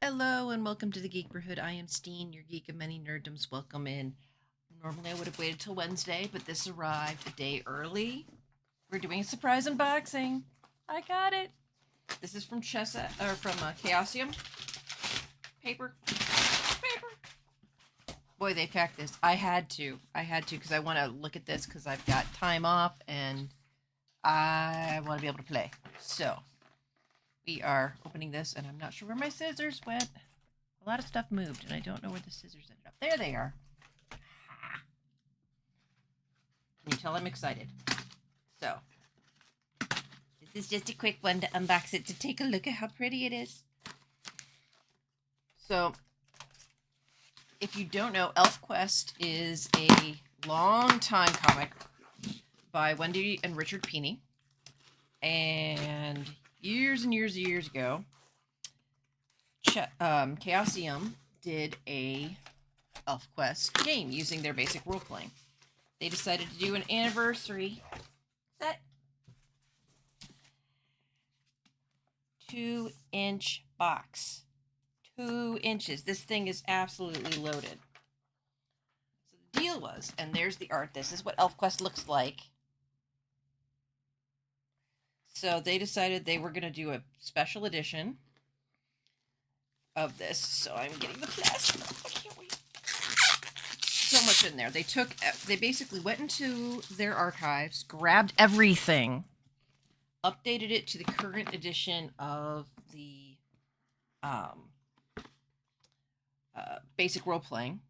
Hello and welcome to the Geekborhood. I am Steen, your geek of many nerddoms. Welcome in. Normally I would have waited till Wednesday, but this arrived a day early. We're doing a surprise unboxing. I got it. This is from Chaosium. Paper. Boy, they packed this. I had to because I want to look at this because I've got time off and I want to be able to play. So we are opening this, and I'm not sure where my scissors went. A lot of stuff moved, and I don't know where the scissors ended up. There they are. Can you tell I'm excited? So, this is just a quick one to unbox it to take a look at how pretty it is. So, if you don't know, ElfQuest is a long-time comic by Wendy and Richard Pini. And years and years and years ago, Chaosium did a ElfQuest game using their basic role-playing. They decided to do an anniversary set. 2-inch box. 2 inches. This thing is absolutely loaded. So the deal was, and there's the art. This is what ElfQuest looks like. So they decided they were going to do a special edition of this. So I'm getting the plastic. I can't wait. So much in there. They basically went into their archives, grabbed everything, updated it to the current edition of the basic role playing.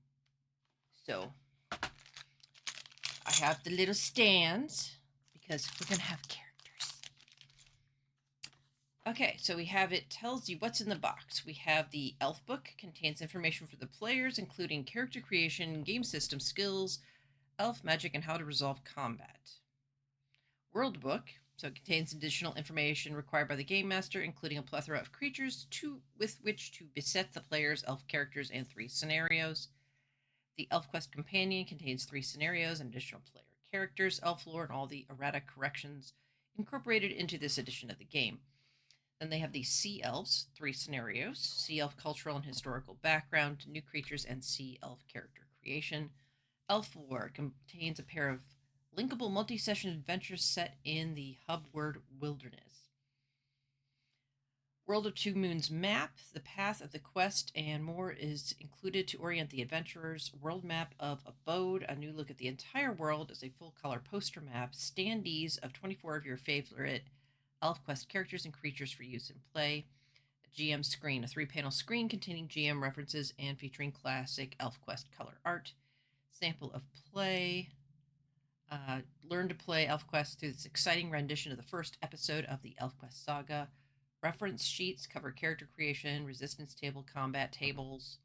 So I have the little stands because we're gonna have characters. Okay, so we have it tells you what's in the box. We have the Elf book, contains information for the players, including character creation, game system skills, elf magic, and how to resolve combat. World book, so it contains additional information required by the game master, including a plethora of creatures with which to beset the player's elf characters and 3 scenarios. The ElfQuest companion contains 3 scenarios and additional player characters, elf lore, and all the errata corrections incorporated into this edition of the game. Then they have the Sea Elves, 3 scenarios, Sea Elf cultural and historical background, new creatures, and Sea Elf character creation. Elf lore contains a pair of linkable multi-session adventures set in the Hubward Wilderness. World of Two Moons map, the path of the quest, and more is included to orient the adventurers. World map of Abode, a new look at the entire world as a full-color poster map. Standees of 24 of your favorite ElfQuest characters and creatures for use in play. A GM screen, a 3-panel screen containing GM references and featuring classic ElfQuest color art. Sample of play. Learn to play ElfQuest through this exciting rendition of the first episode of the ElfQuest saga. Reference sheets cover character creation, resistance table, combat tables,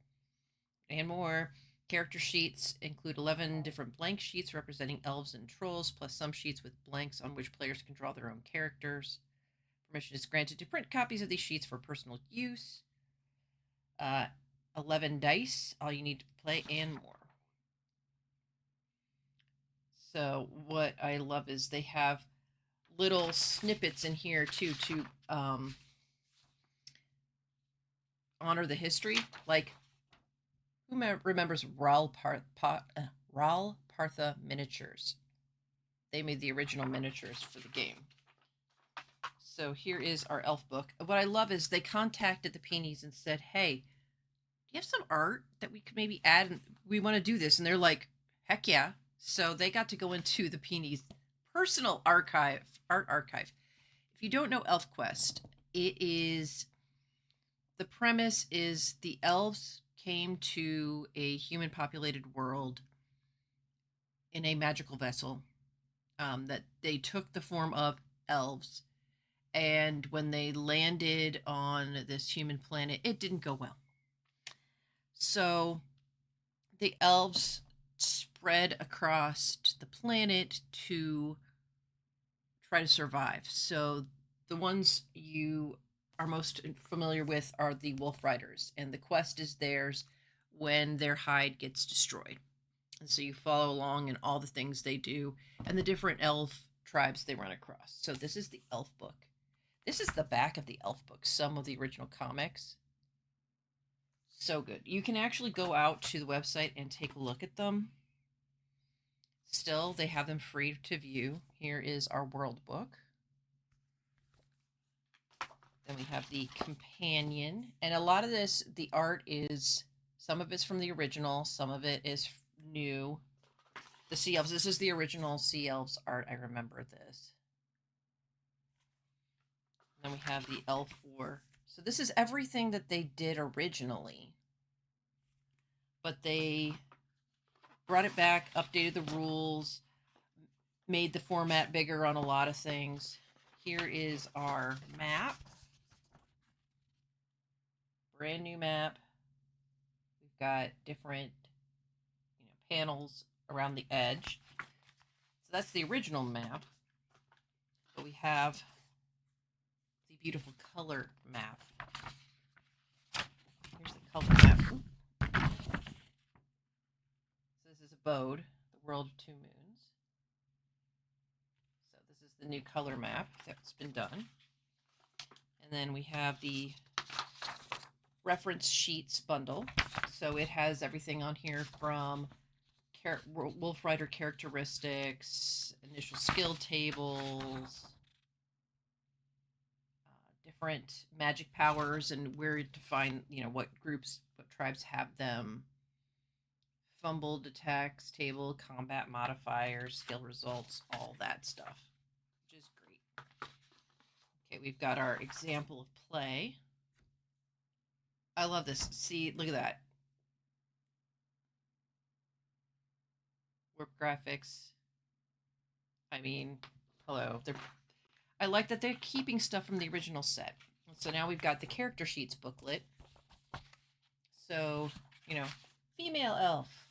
and more. Character sheets include 11 different blank sheets representing elves and trolls, plus some sheets with blanks on which players can draw their own characters. Permission is granted to print copies of these sheets for personal use. 11 dice, all you need to play, and more. So what I love is they have little snippets in here too to honor the history. Like, who remembers Ral Partha Miniatures? They made the original miniatures for the game. So here is our elf book. What I love is they contacted the Peonies and said, hey, do you have some art that we could maybe add? And we want to do this. And they're like, heck yeah. So they got to go into the Peonies' personal art archive. If you don't know ElfQuest, the premise is the elves came to a human populated world in a magical vessel that they took the form of elves. And when they landed on this human planet, it didn't go well. So the elves spread across the planet to try to survive. So the ones you are most familiar with are the Wolf Riders, and the quest is theirs when their hide gets destroyed. And so you follow along in all the things they do and the different elf tribes they run across. So this is the elf book. This is the back of the elf book, some of the original comics. So good. You can actually go out to the website and take a look at them. Still, they have them free to view. Here is our world book. Then we have the companion. And a lot of this, the art is, some of it's from the original, some of it is new. The Sea Elves, this is the original Sea Elves art. I remember this. Then we have the Elf War. So this is everything that they did originally. But they brought it back, updated the rules, made the format bigger on a lot of things. Here is our map. Brand new map. We've got different panels around the edge. So that's the original map. But we have the beautiful color map. Here's the color map. So this is Abode, the world of two moons. So this is the new color map that's been done. And then we have the reference sheets bundle. So it has everything on here from Wolf Rider characteristics, initial skill tables, different magic powers and where to find, what groups, what tribes have them, fumble detects table, combat modifiers, skill results, all that stuff, which is great. Okay, we've got our example of play. I love this. See, look at that. Warp graphics. I mean, hello. I like that they're keeping stuff from the original set. So now we've got the character sheets booklet. So, female elf.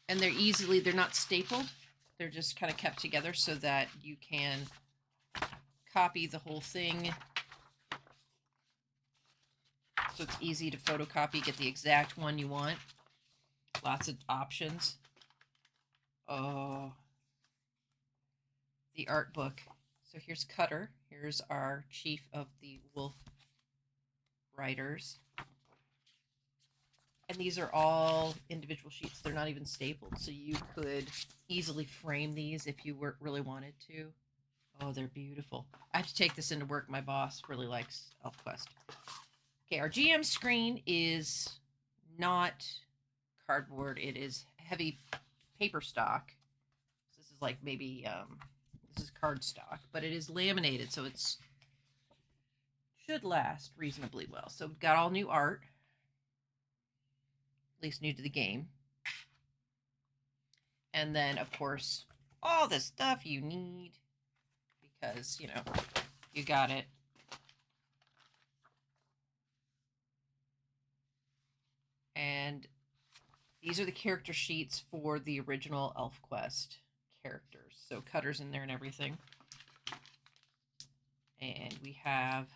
And they're not stapled. They're just kind of kept together so that you can copy the whole thing. So it's easy to photocopy, get the exact one you want. Lots of options. Oh, the art book. So here's Cutter. Here's our chief of the Wolf Riders. And these are all individual sheets. They're not even stapled. So you could easily frame these if you really wanted to. Oh, they're beautiful. I have to take this into work. My boss really likes ElfQuest. Okay, our GM screen is not cardboard. It is heavy paper stock. So this is like maybe, this is card stock, but it is laminated, so it's should last reasonably well. So we've got all new art, at least new to the game. And then, of course, all the stuff you need because, you got it. And these are the character sheets for the original ElfQuest characters. So Cutter's in there and everything. And we have,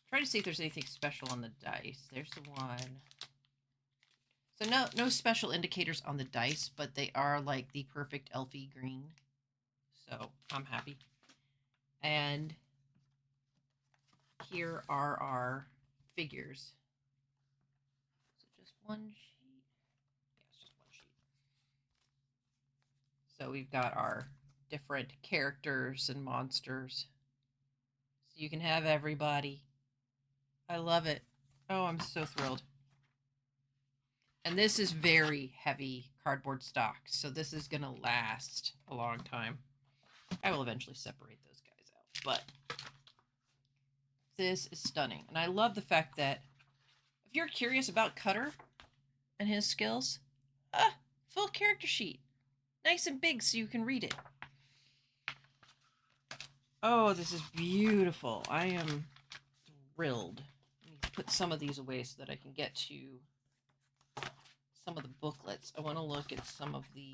try to see if there's anything special on the dice. There's the one. So no special indicators on the dice, but they are like the perfect elfy green. So I'm happy. And here are our figures. Is it just one sheet? Yeah, it's just one sheet. So we've got our different characters and monsters. So you can have everybody. I love it. Oh, I'm so thrilled. And this is very heavy cardboard stock, so this is going to last a long time. I will eventually separate those guys out, but this is stunning. And I love the fact that if you're curious about Cutter and his skills, full character sheet. Nice and big so you can read it. Oh, this is beautiful. I am thrilled. Let me put some of these away so that I can get to some of the booklets. I want to look at some of the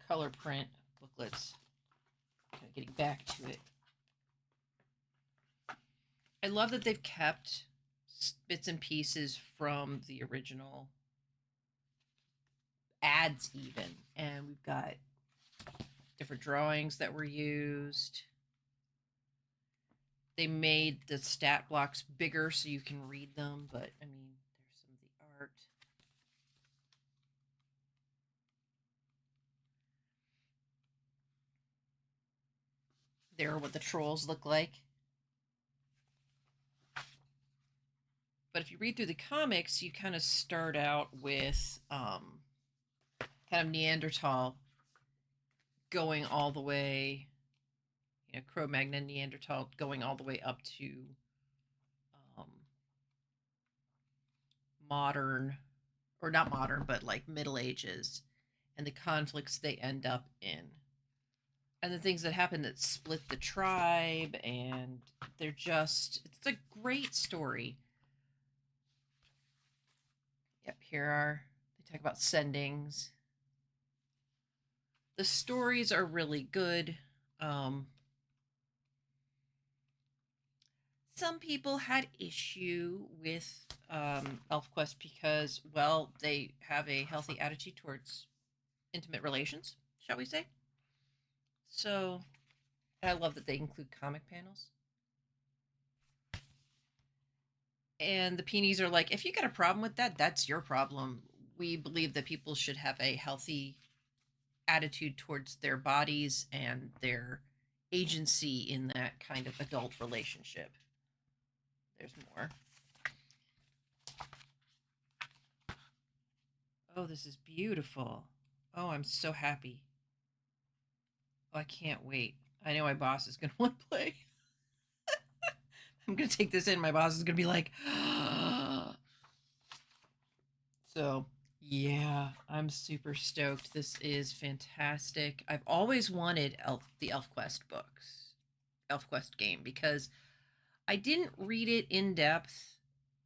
color print booklets. Kind of getting back to it. I love that they've kept bits and pieces from the original ads even. And we've got different drawings that were used. They made the stat blocks bigger so you can read them, but I mean, there's some of the art. There are what the trolls look like. But if you read through the comics, you kind of start out with kind of Neanderthal going all the way, Cro-Magnon Neanderthal going all the way up to um, modern, or not modern, but like Middle Ages, and the conflicts they end up in, and the things that happen that split the tribe, and it's a great story. Yep, they talk about sendings. The stories are really good. Um, some people had issue with ElfQuest because, well, they have a healthy attitude towards intimate relations, shall we say. So, I love that they include comic panels. And the Peonies are like, if you got a problem with that, that's your problem. We believe that people should have a healthy attitude towards their bodies and their agency in that kind of adult relationship. There's more. Oh, this is beautiful. Oh, I'm so happy. Oh, I can't wait. I know my boss is going to want to play. I'm going to take this in. My boss is going to be like, so yeah, I'm super stoked. This is fantastic. I've always wanted the ElfQuest books, ElfQuest game, because I didn't read it in depth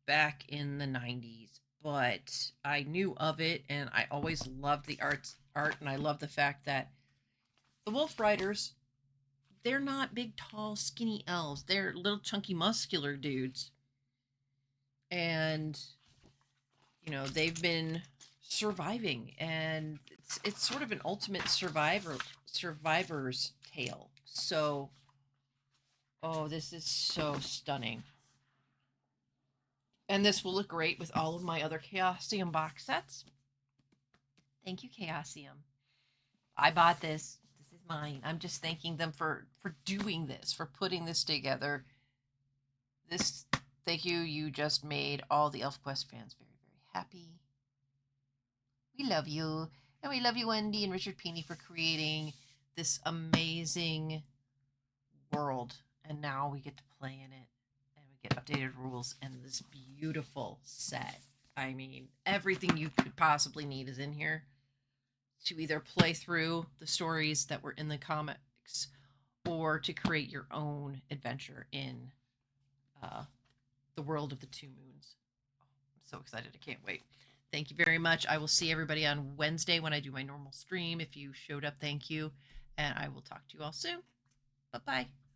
back in the 90s, but I knew of it and I always loved the art, and I love the fact that the Wolf Riders, they're not big tall skinny elves. They're little chunky muscular dudes. And they've been surviving, and it's sort of an ultimate survivor's tale. So, oh, this is so stunning. And this will look great with all of my other Chaosium box sets. Thank you, Chaosium. I bought this. This is mine. I'm just thanking them for doing this, for putting this together. This Thank you. You just made all the ElfQuest fans very, very happy. We love you. And we love you, Wendy and Richard Pini, for creating this amazing world. And now we get to play in it. And we get updated rules and this beautiful set. I mean, everything you could possibly need is in here to either play through the stories that were in the comics or to create your own adventure in uh, the world of the Two Moons. I'm so excited. I can't wait. Thank you very much. I will see everybody on Wednesday when I do my normal stream. If you showed up, thank you. And I will talk to you all soon. Bye bye.